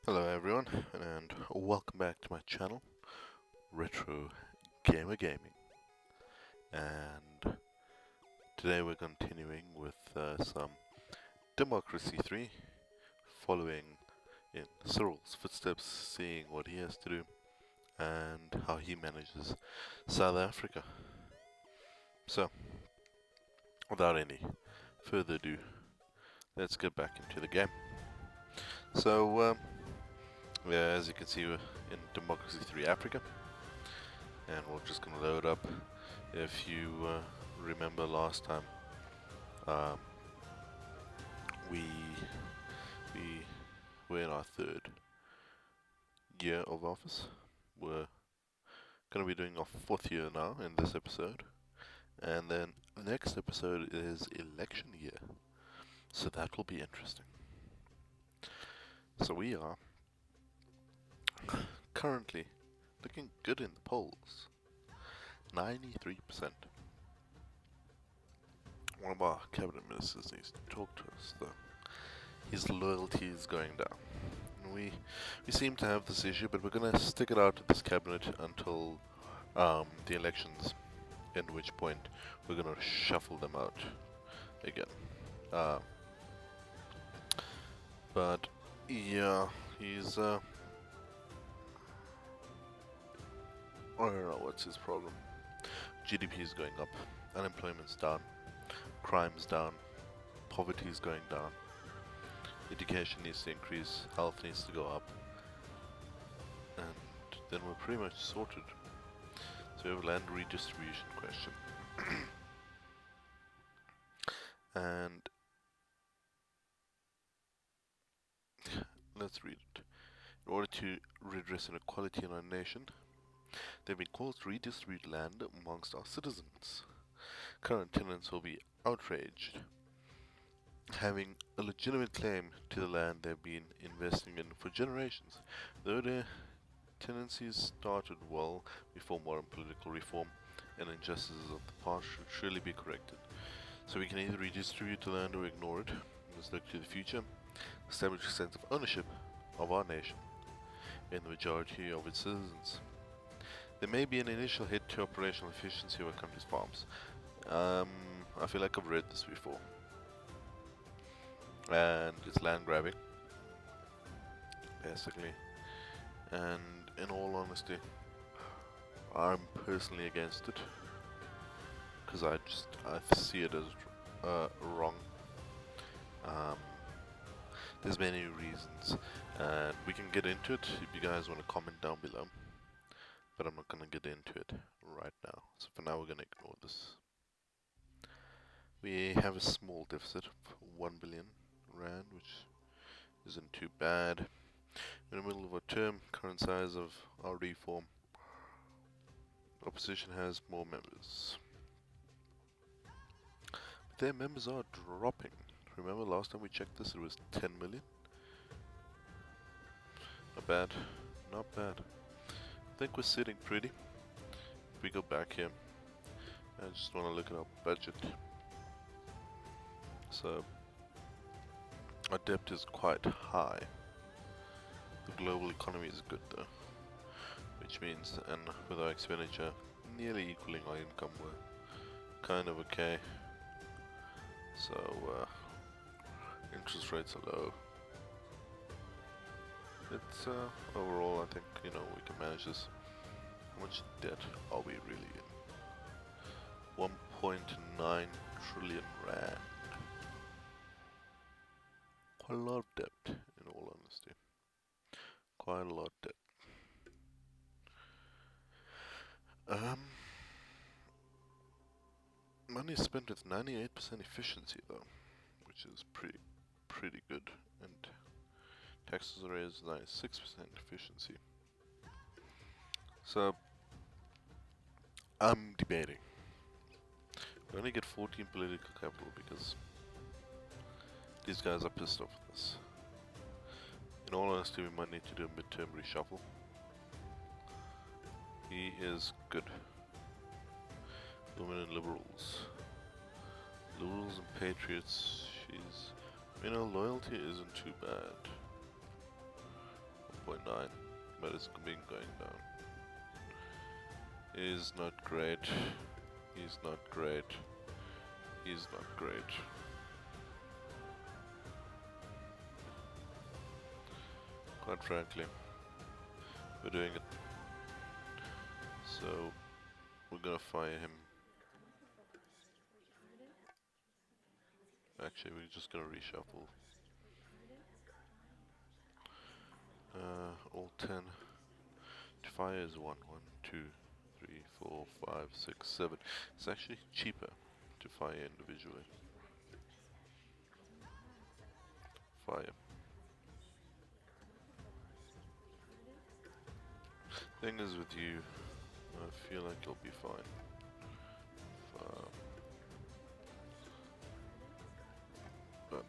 Hello everyone, and welcome back to my channel, Retro Gamer Gaming. And today we're continuing with some Democracy 3, following in Cyril's footsteps, seeing what he has to do, and how he manages South Africa. So, without any further ado, let's get back into the game. So, yeah, as you can see, we're in Democracy 3 Africa, and we're just gonna load up. If you remember last time, um, we we were in our third year of office. We're gonna be doing our fourth year now in this episode, and then the next episode is election year, so that will be interesting. So we are currently looking good in the polls, 93%. One of our cabinet ministers needs to talk to us though. His loyalty is going down. We seem to have this issue, but we're going to stick it out to this cabinet until the elections, at which point we're going to shuffle them out again. Uh, but yeah, he's I don't know what's his problem. GDP is going up, unemployment's down, crime's down, poverty is going down, education needs to increase, health needs to go up, and then we're pretty much sorted. So we have a land redistribution question. And let's read it. In order to redress inequality in our nation, there have been calls to redistribute land amongst our citizens. Current tenants will be outraged, having a legitimate claim to the land they've been investing in for generations. Though their tenancies started well before modern political reform, and injustices of the past should surely be corrected. So we can either redistribute the land or ignore it. Let's look to the future, establish a sense of ownership of our nation in the majority of its citizens. There may be an initial hit to operational efficiency of a country's farms. I feel like I've read this before. And it's land grabbing, basically. And in all honesty, I'm personally against it. Because I see it as wrong. Um, there's many reasons, and we can get into it if you guys want to comment down below. But I'm not going to get into it right now. So for now, we're going to ignore this. We have a small deficit of 1 billion rand, which isn't too bad. In the middle of our term, current size of our reform, opposition has more members. But their members are dropping. Remember last time we checked this, it was 10 million? Not bad, not bad. I think we're sitting pretty. If we go back here, I just want to look at our budget. So, our debt is quite high. The global economy is good though, which means, and with our expenditure nearly equaling our income, we're kind of okay. So, interest rates are low. It's, overall, I think, we can manage this. How much debt are we really in? 1.9 trillion rand. Quite a lot of debt, in all honesty. Quite a lot of debt. Money is spent with 98% efficiency though, which is pretty good, and taxes are raised 96% efficiency. So I'm debating. We only get 14 political capital because these guys are pissed off with us. In all honesty, we might need to do a midterm reshuffle. He is good. Women and liberals. Liberals and patriots, loyalty isn't too bad. 6.9, but it's been going down. He's not great. He's not great. He's not great. Quite frankly, we're doing it. So we're gonna fire him. Actually, we're just gonna reshuffle. All 10. To fire is 1, 1, 2, 3, 4, 5, 6, 7. It's actually cheaper to fire individually. Fire. Thing is with you, I feel like you'll be fine. But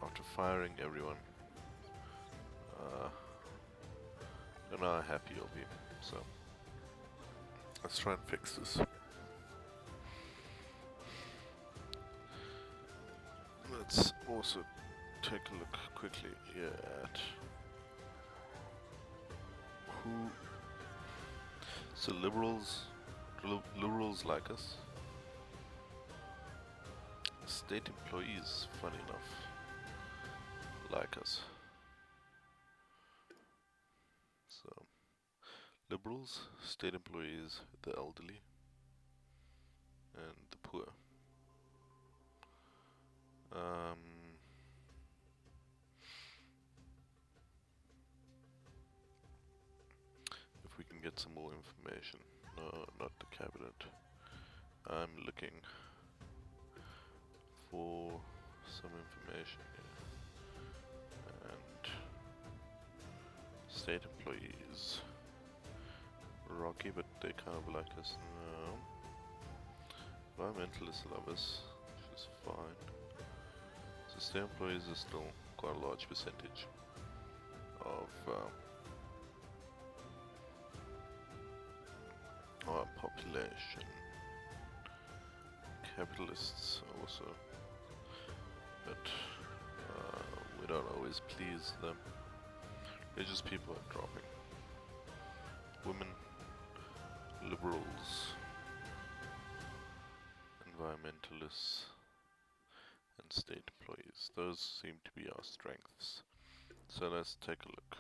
after firing everyone, I don't know how happy you'll be. So let's try and fix this. Let's also take a look quickly here at who. So liberals like us. State employees, funny enough, like us. So liberals, state employees, the elderly, and the poor. If we can get some more information. No, not the cabinet. I'm looking for some information here. And state employees. Rocky, but they kind of like us. No. Environmentalists love us, which is fine. So state employees are still quite a large percentage of our population. Capitalists also, but we don't always please them. Religious people are dropping. Women, liberals, environmentalists, and state employees. Those seem to be our strengths. So let's take a look.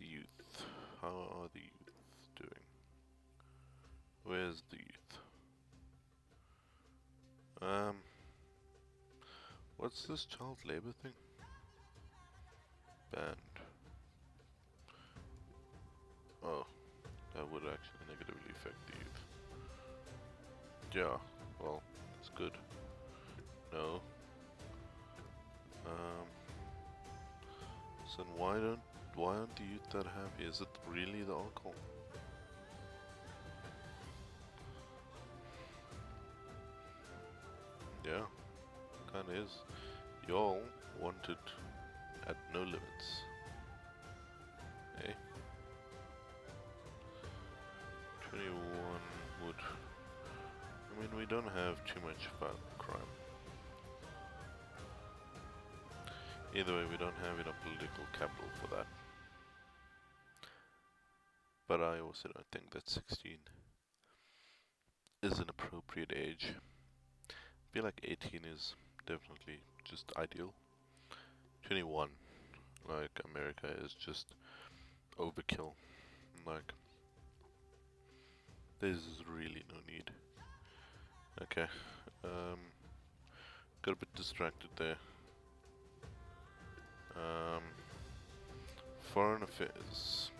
The youth. How are the youth doing? Where's the youth? What's this child labor thing? Banned. Oh, that would actually negatively affect the youth. Yeah, well, it's good. No. So then why aren't the youth that happy? Is it really the alcohol? Yeah, kinda is. Y'all wanted at no limits. Eh? 21 would... I mean, we don't have too much violent crime. Either way, we don't have enough political capital for that. But I also don't think that 16 is an appropriate age. I feel like 18 is definitely just ideal. 21, like America, is just overkill. Like, there's really no need. Okay, got a bit distracted there. Foreign affairs.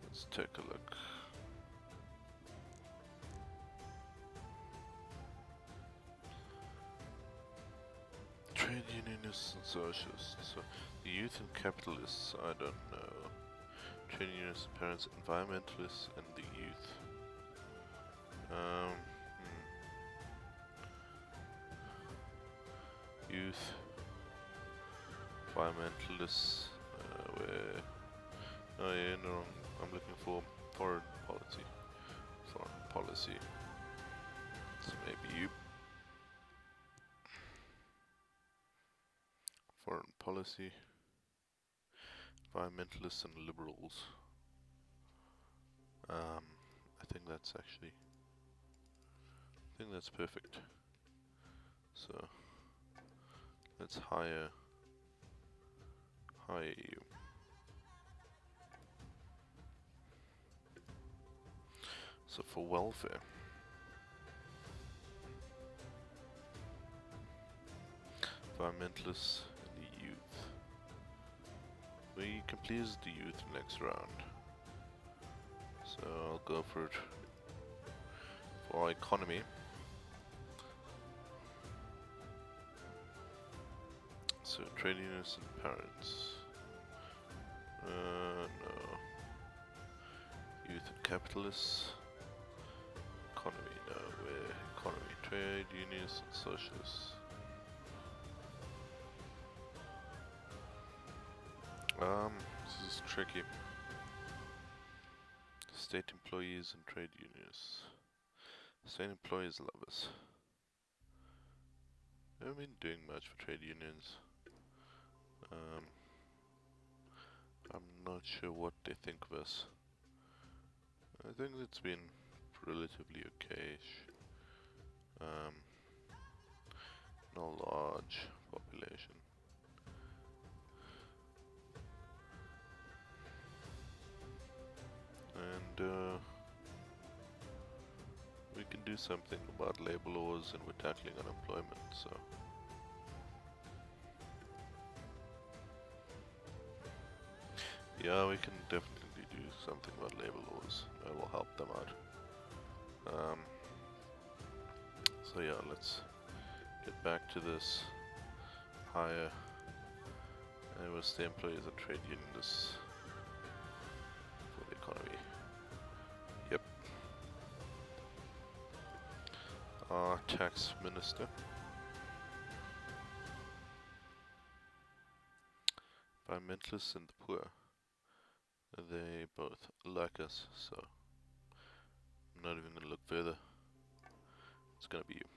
Let's take a look. Trade unionists and socialists. So the youth and capitalists, I don't know. Trade unionists, parents, environmentalists, and the youth. Youth, environmentalists, where... Oh yeah, no, I'm looking for foreign policy. Foreign policy. So maybe you. Foreign policy. Environmentalists and liberals. I think that's perfect. So let's hire you. So for welfare, environmentalists and the youth. We can please the youth next round. So I'll go for it for our economy. So trade unions and parents. No. Youth and capitalists. Economy, no. We're economy. Trade unions and socialists. This is tricky. State employees and trade unions. State employees love us. We haven't been doing much for trade unions. I'm not sure what they think of us. I think it's been relatively okay-ish. No large population. And we can do something about labor laws, and we're tackling unemployment, so. Yeah, we can definitely do something about labor laws. That will help them out. So yeah, let's get back to this. Hire state employees and trade unions for the economy. Yep. Our tax minister. Environmentalists and the poor. They both like us, so I'm not even gonna look further. It's gonna be you.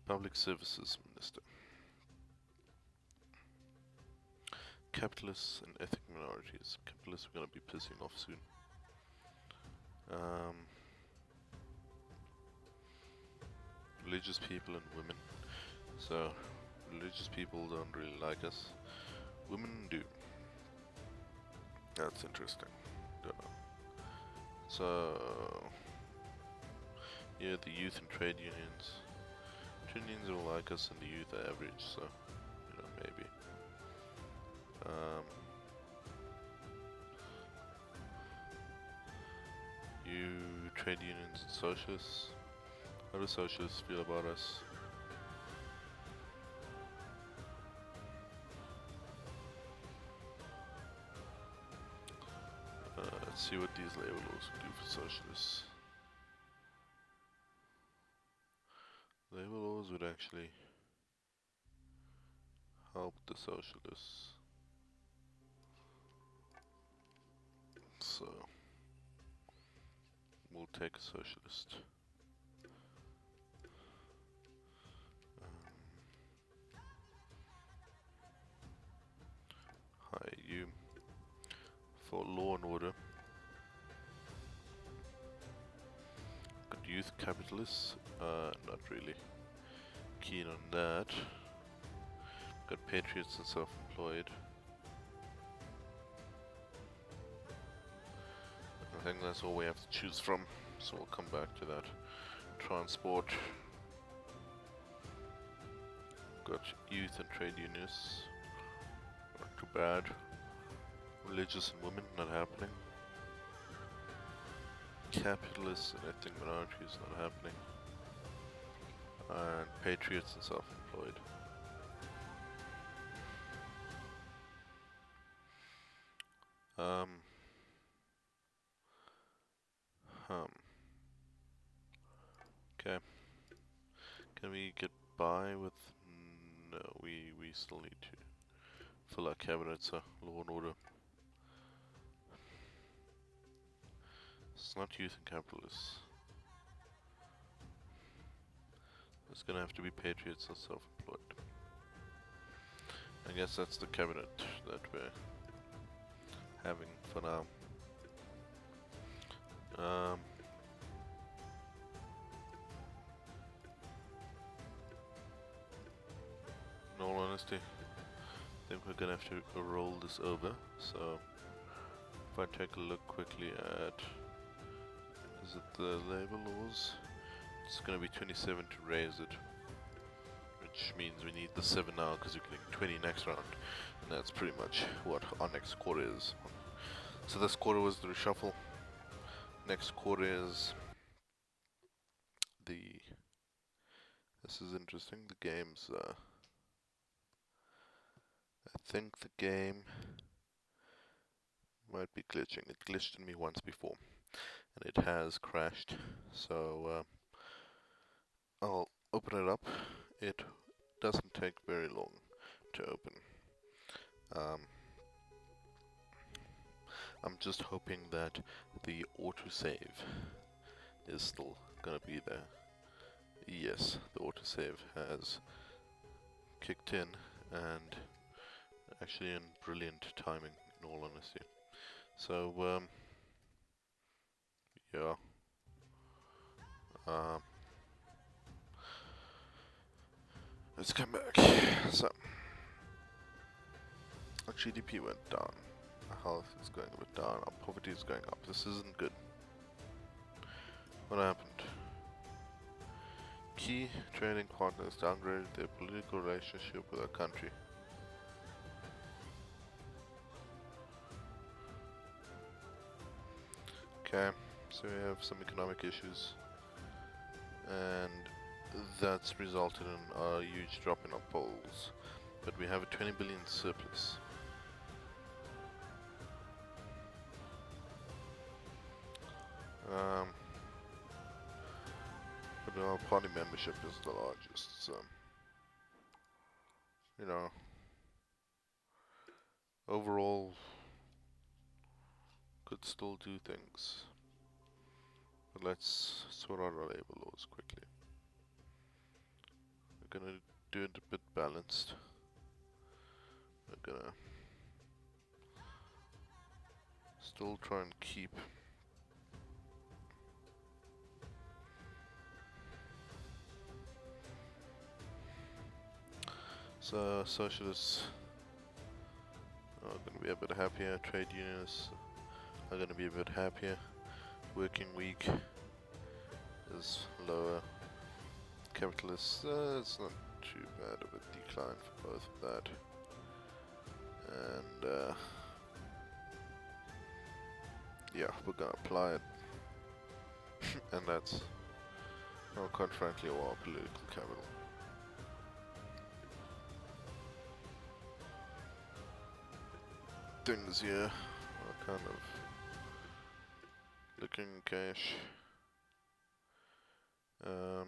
Public Services Minister. Capitalists and ethnic minorities. Capitalists are gonna be pissing off soon. Religious people and women. So, religious people don't really like us. Women do. That's interesting. Don't know. So, yeah, the youth and trade unions. Trade unions will like us and the youth are average, so, you know, maybe. You trade unions and socialists. How do socialists feel about us? Let's see what these labor laws do for socialists. Labor laws would actually help the socialists. So, we'll take a socialist. Hire you for law and order. Good youth capitalists, not really keen on that. Got patriots and self-employed. I think that's all we have to choose from, so we'll come back to that. Transport. Got youth and trade unions. Not too bad. Religious and women, not happening. Capitalists and ethnic minorities, not happening. And patriots and self-employed. Okay. Can we get by with... No, we still need to fill our cabinet, so law and order. It's not youth and capitalists. It's gonna have to be patriots and self-employed. I guess that's the cabinet that we're having for now. In all honesty, I think we're gonna have to roll this over. So if I take a look quickly at, is it the labor laws? It's gonna be 27 to raise it, which means we need the 7 now because we're getting 20 next round, and that's pretty much what our next quarter is. So this quarter was the reshuffle. Next quarter is the. This is interesting. The game's. I think the game might be glitching. It glitched on me once before, and it has crashed. So I'll open it up. It doesn't take very long to open. I'm just hoping that the autosave is still gonna be there. Yes, the autosave has kicked in, and actually in brilliant timing, in all honesty. So, yeah. Let's come back. So, our GDP went down. Our health is going a bit down. Our poverty is going up. This isn't good. What happened? Key trading partners downgraded their political relationship with our country. Okay, so we have some economic issues, and that's resulted in a huge drop in our polls. But we have a 20 billion surplus. But our party membership is the largest, so you know, overall could still do things. But let's sort out our labor laws quickly. We're gonna do it a bit balanced. We're gonna still try and keep so socialists are gonna be a bit happier, trade unionists are gonna be a bit happier, working week is lower, capitalists, it's not too bad of a decline for both of that. And yeah, we're gonna apply it. And that's, well, quite frankly, our political capital. Things here are kind of looking cash. Oh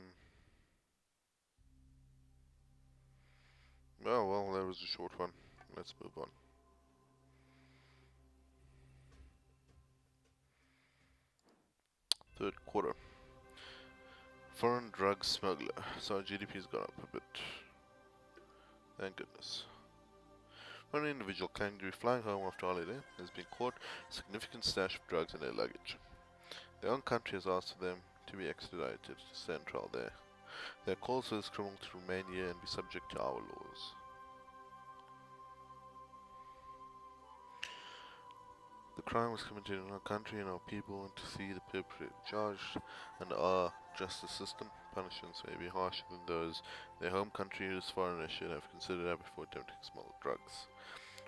well, that was a short one. Let's move on. Third quarter. Foreign drug smuggler. So our GDP's gone up a bit. Thank goodness. One individual claiming to be flying home after holiday has been caught a significant stash of drugs in their luggage. Their own country has asked for them to be extradited to stand trial there. Their calls for this criminal to remain here and be subject to our laws. The crime was committed in our country, and our people want to see the perpetrator charged. Under our justice system, punishments may be harsher than those in their home country whose foreigners should have considered that before attempting to smuggle drugs.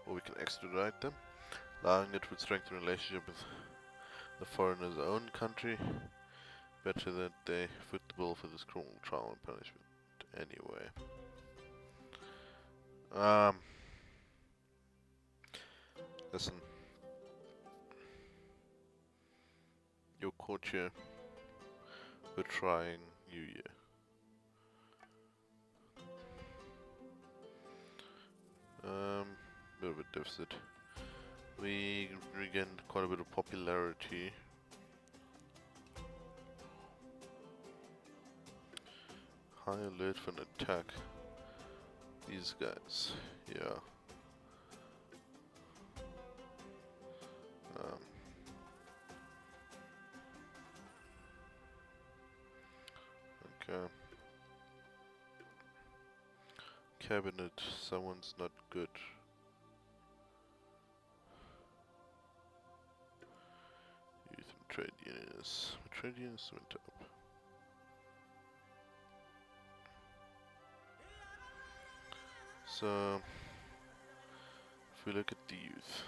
Or we can extradite them. Allowing it would strengthen the relationship with the foreigner's own country. Better that they foot the bill for this criminal trial and punishment anyway. Listen. You're caught here. We're trying you here. Bit of a deficit. We regained quite a bit of popularity. High alert for an attack. These guys, yeah. Okay. Cabinet, someone's not good. Youth and trade unions. Trade unions went up. So, if we look at the youth,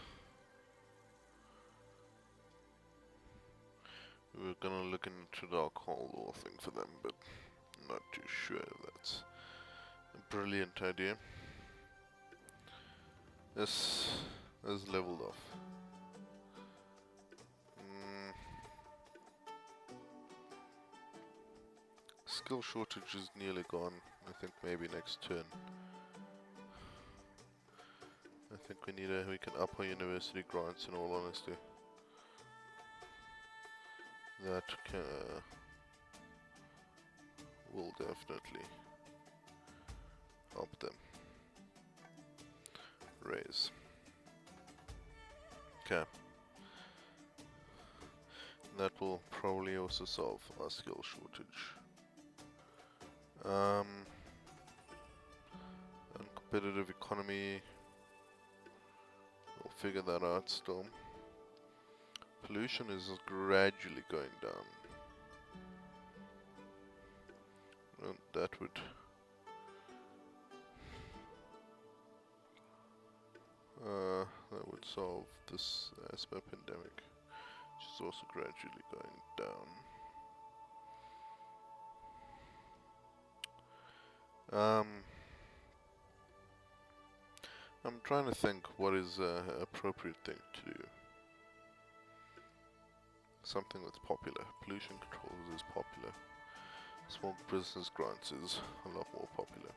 we were gonna look into the alcohol law thing for them, but I'm not too sure that's a brilliant idea. This has leveled off. Skill shortage is nearly gone. I think maybe next turn. I think we can up our university grants in all honesty. That will definitely help them. Raise. Okay. That will probably also solve our skill shortage. Uncompetitive economy. We'll figure that out still. Pollution is gradually going down. And that would solve this asthma pandemic, which is also gradually going down. I'm trying to think what is an appropriate thing to do. Something that's popular. Pollution controls is popular. Small business grants is a lot more popular.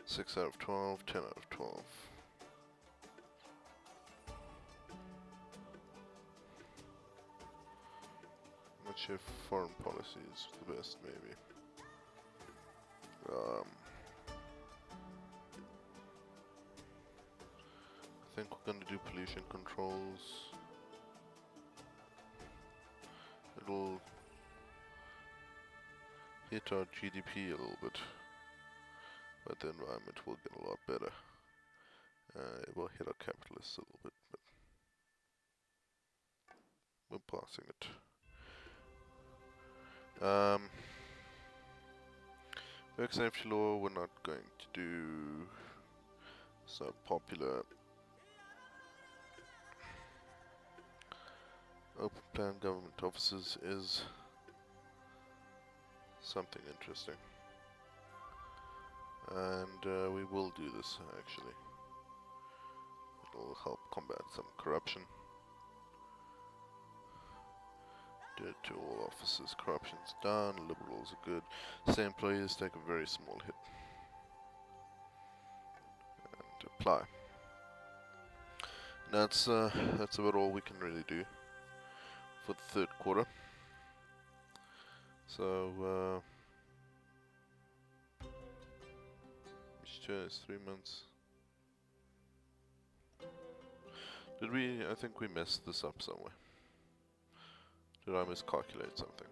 6 out of 12, 10 out of 12. I'm not sure if foreign policy is the best, maybe. I think we're going to do pollution controls. It'll hit our GDP a little bit, but the environment will get a lot better. It will hit our capitalists a little bit, but we're passing it. Work safety law we're not going to do. So popular. Open plan government offices is something interesting. And we will do this actually. It'll help combat some corruption. Do it to all officers. Corruption's down, liberals are good. Say employees take a very small hit. And apply. That's about all we can really do for the third quarter. So each turn is 3 months. I think we messed this up somewhere. Did I miscalculate something?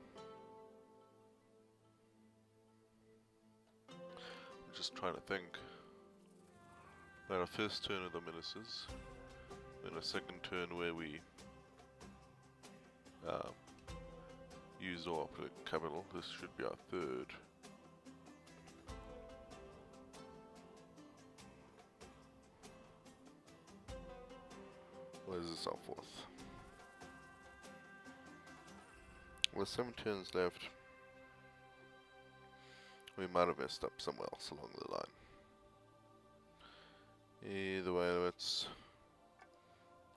I'm just trying to think. We had our first turn of the ministers, then a second turn where we used our capital. This should be our third. Where's this our fourth? With 7 turns left, we might have messed up somewhere else along the line. Either way, let's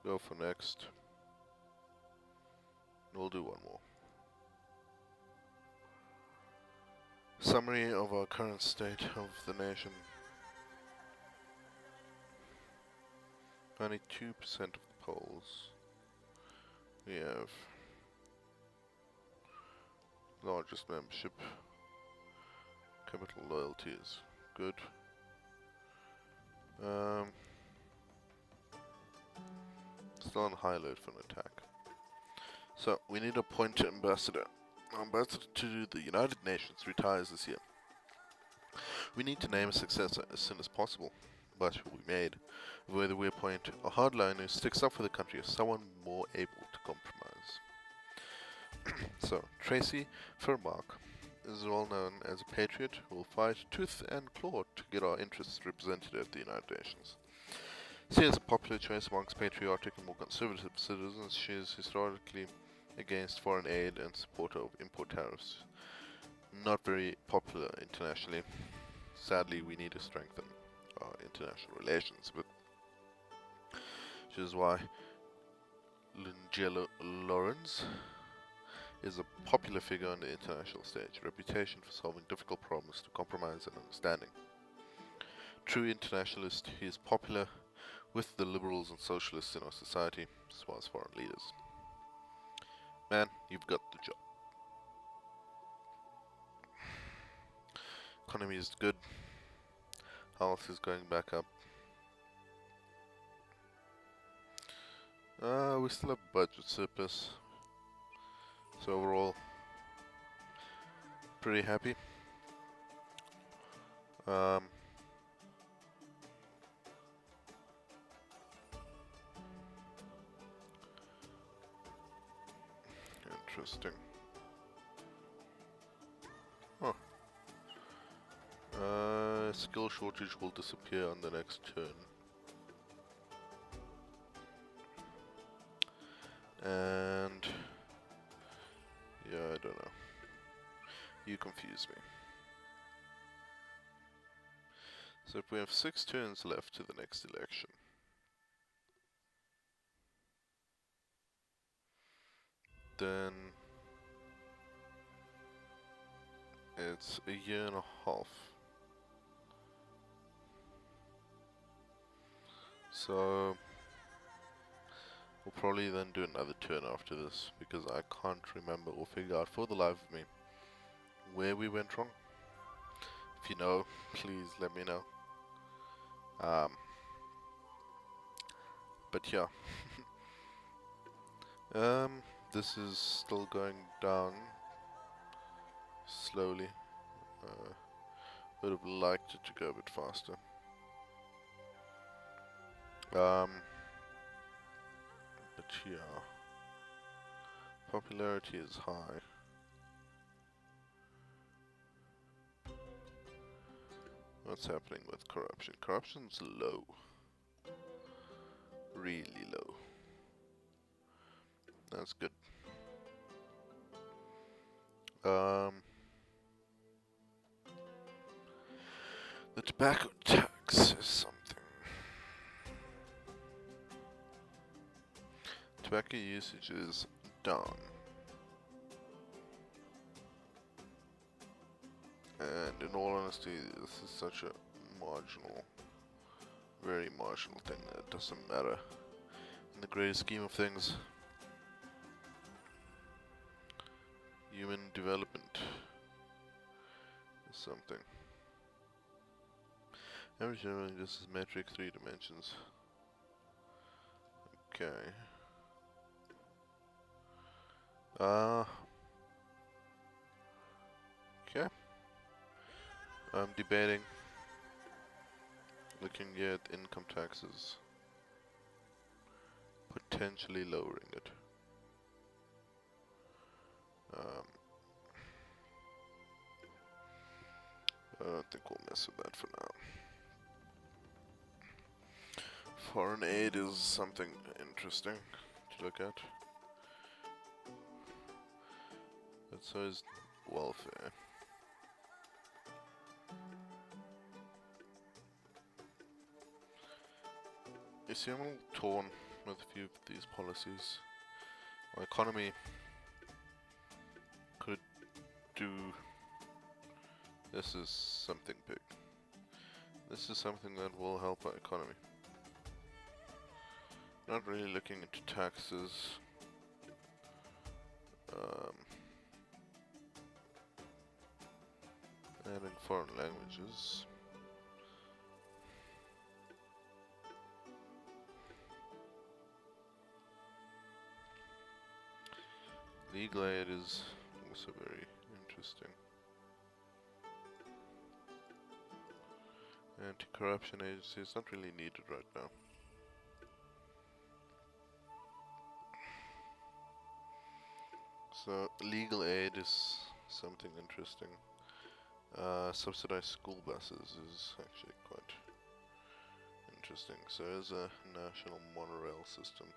go for next. We'll do one more. Summary of our current state of the nation. Only 2% of the polls. We have largest membership. Capital loyalty is good. Still on high alert for an attack. So we need a point ambassador. Ambassador to the United Nations retires this year. We need to name a successor as soon as possible, but will be made whether we appoint a hardliner who sticks up for the country or someone more able to compromise. So, Tracy Furmark is well known as a patriot who will fight tooth and claw to get our interests represented at the United Nations. She is a popular choice amongst patriotic and more conservative citizens. She is historically against foreign aid and supporter of import tariffs. Not very popular internationally. Sadly, we need to strengthen our international relations, but which is why Lungelo Lawrence is a popular figure on the international stage, reputation for solving difficult problems through compromise and understanding. True internationalist, he is popular with the liberals and socialists in our society, as well as foreign leaders. Man, you've got the job. Economy is good. Health is going back up. We still have budget surplus. So overall, pretty happy. Interesting. Huh. Skill shortage will disappear on the next turn. And yeah, I don't know. You confuse me. So if we have 6 turns left to the next election, then it's a year and a half. So we'll probably then do another turn after this, because I can't remember or figure out for the life of me where we went wrong. If you know, please let me know. But yeah. This is still going down slowly. Would have liked it to go a bit faster. But yeah, popularity is high. What's happening with corruption? Corruption's low. Really low. That's good. The tobacco tax is something. Tobacco usage is down. And in all honesty, this is such a marginal, very marginal thing that it doesn't matter in the greater scheme of things. Human development is something. Average leveling, this is metric 3 dimensions. Okay. Okay. I'm debating looking at income taxes, potentially lowering it. I don't think we'll mess with that for now. Foreign aid is something interesting to look at. But so is welfare. You see, I'm a little torn with a few of these policies. Our economy could do... This is something big. This is something that will help our economy. Not really looking into taxes. Adding foreign languages. Legal aid is also very interesting. Anti-corruption agency is not really needed right now. So legal aid is something interesting. Subsidized school buses is actually quite interesting. So there's a national monorail system.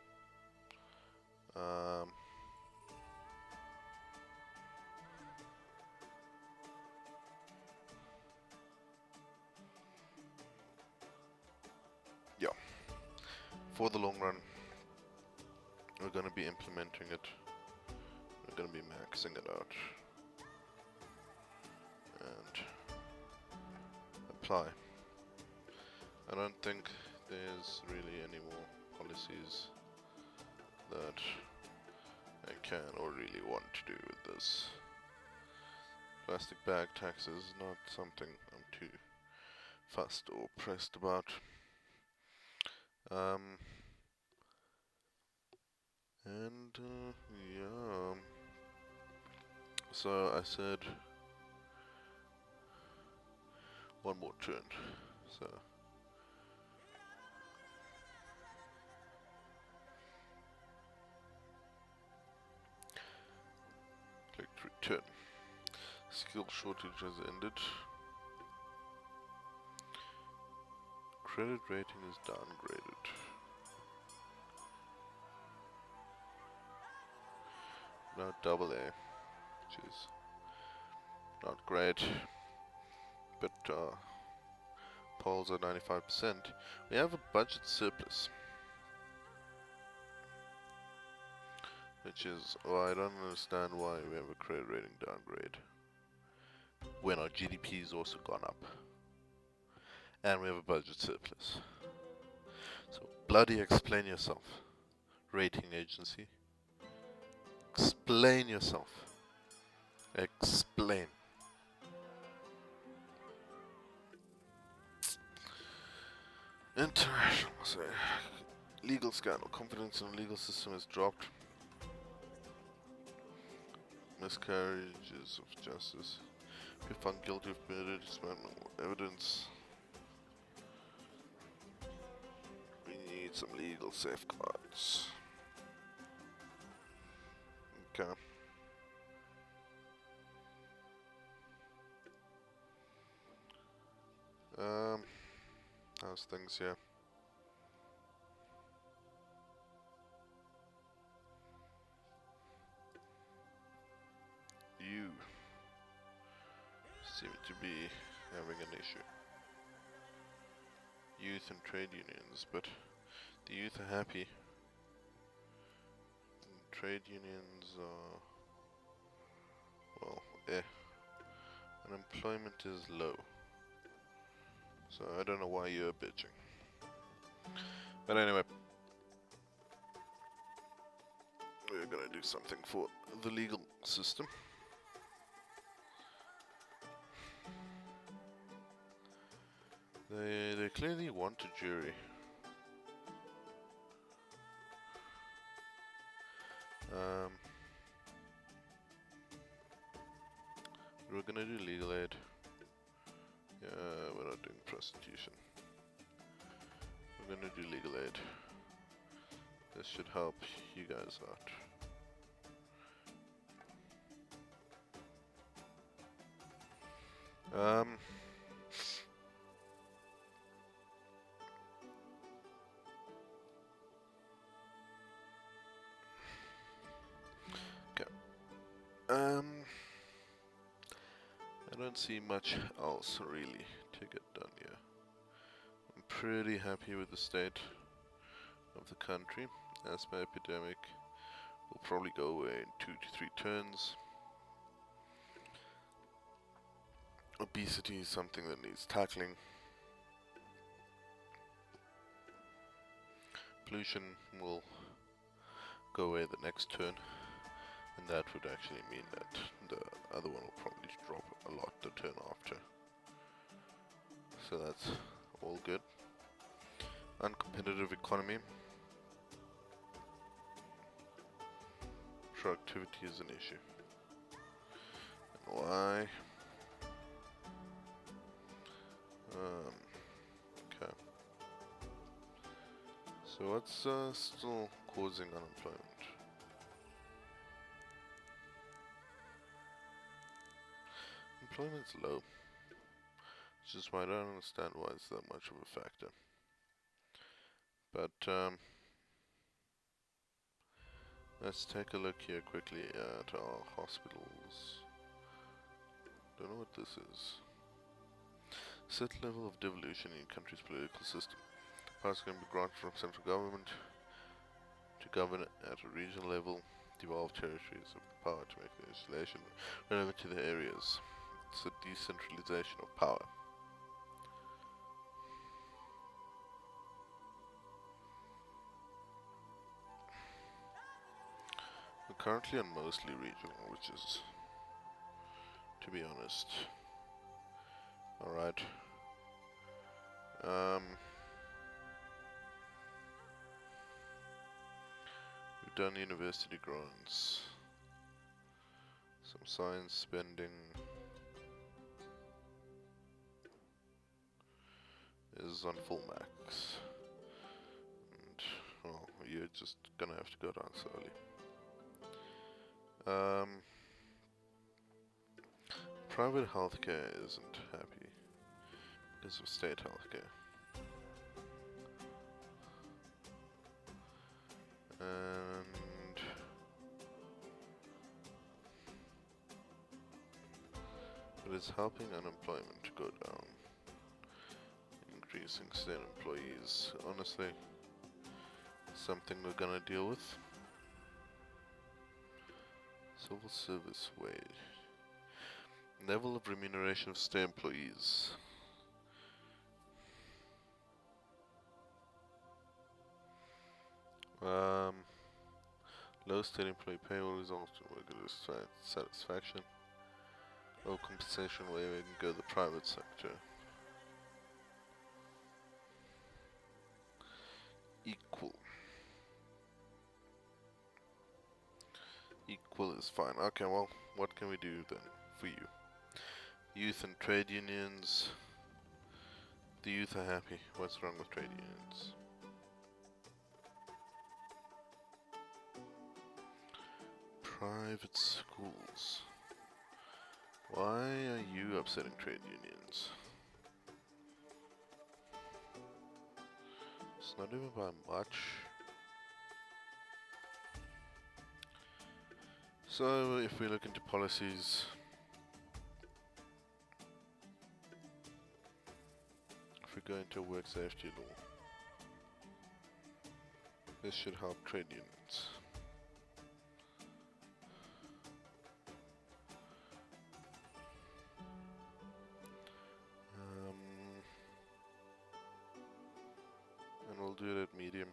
Yeah, for the long run, we're going to be implementing it. We're going to be maxing it out and apply. I don't think there's really any more policies that I can or really want to do with this. Plastic bag taxes is not something I'm too fussed or pressed about. Yeah. So I said one more turn. So click to return. Skill shortage has ended. Credit rating is downgraded. Now AA, which is not great, but polls are 95%. We have a budget surplus, which is, well, I don't understand why we have a credit rating downgrade when our GDP has also gone up, and we have a budget surplus. So bloody explain yourself, rating agency. Explain yourself. Explain. International, so legal scandal. Confidence in the legal system has dropped. Miscarriages of justice. If found guilty of murder, dismemberment evidence. We need some legal safeguards. Okay. How's things here? You seem to be having an issue. Youth and trade unions, but the youth are happy. And trade unions are, well, unemployment is low. So I don't know why you're bitching. But anyway, we're gonna do something for the legal system. They clearly want a jury. We're gonna do legal aid. Yeah, we're not doing prostitution. We're gonna do legal aid. This should help you guys out. Okay. I don't see much else really to get done here. I'm pretty happy with the state of the country. Asthma epidemic will probably go away in 2 to 3 turns. Obesity is something that needs tackling. Pollution will go away the next turn, and that would actually mean that the other one will probably drop a lot the turn after. So that's all good. Uncompetitive economy. Productivity is an issue. Why? Okay. So what's still causing unemployment? Employment's low, which is why I don't understand why it's that much of a factor. But let's take a look here quickly at our hospitals. Don't know what this is. Set level of devolution in country's political system. Powers can be granted from central government to govern at a regional level. Devolved territories have the power to make legislation relevant to their areas. It's a decentralization of power. We're currently on mostly regional, which is, to be honest, alright. We've done university grants, some science spending is on full max, and well, you're just gonna have to go down slowly. Private healthcare isn't happy because of state healthcare. And it is helping unemployment to go down, increasing state employees. Honestly, something we're gonna deal with. Civil service wage. Level of remuneration of state employees. Low state employee payroll results in worker satisfaction. Low compensation where we can go the private sector. Equal. Equal is fine. Okay, well, what can we do then for you? Youth and trade unions. The youth are happy. What's wrong with trade unions? Private schools. Why are you upsetting trade unions? It's not even by much. So if we look into policies, if we go into work safety law, this should help trade unions. And we'll do it at medium.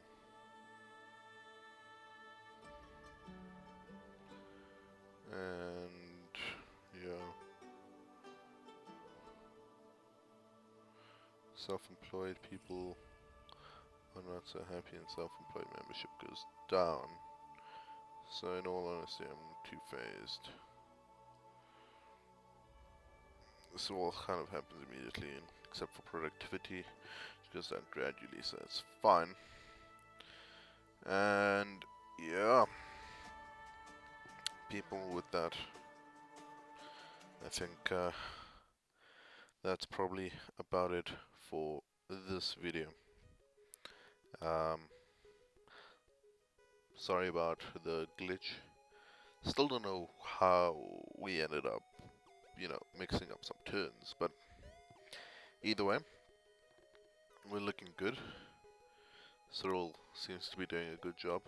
And yeah, self-employed people are not so happy and self-employed membership goes down. So in all honesty, I'm too phased. This all kind of happens immediately, except for productivity, which goes down gradually, so it's fine. And yeah, people with that, I think that's probably about it for this video. Sorry about the glitch. Still don't know how we ended up, mixing up some turns, but either way, we're looking good. Cyril seems to be doing a good job.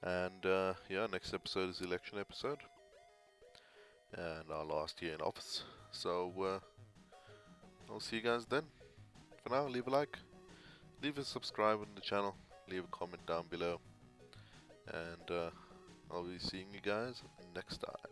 And yeah, next episode is the election episode. And our last year in office. So I'll see you guys then. For now, leave a like, leave a subscribe on the channel, leave a comment down below. And I'll be seeing you guys next time.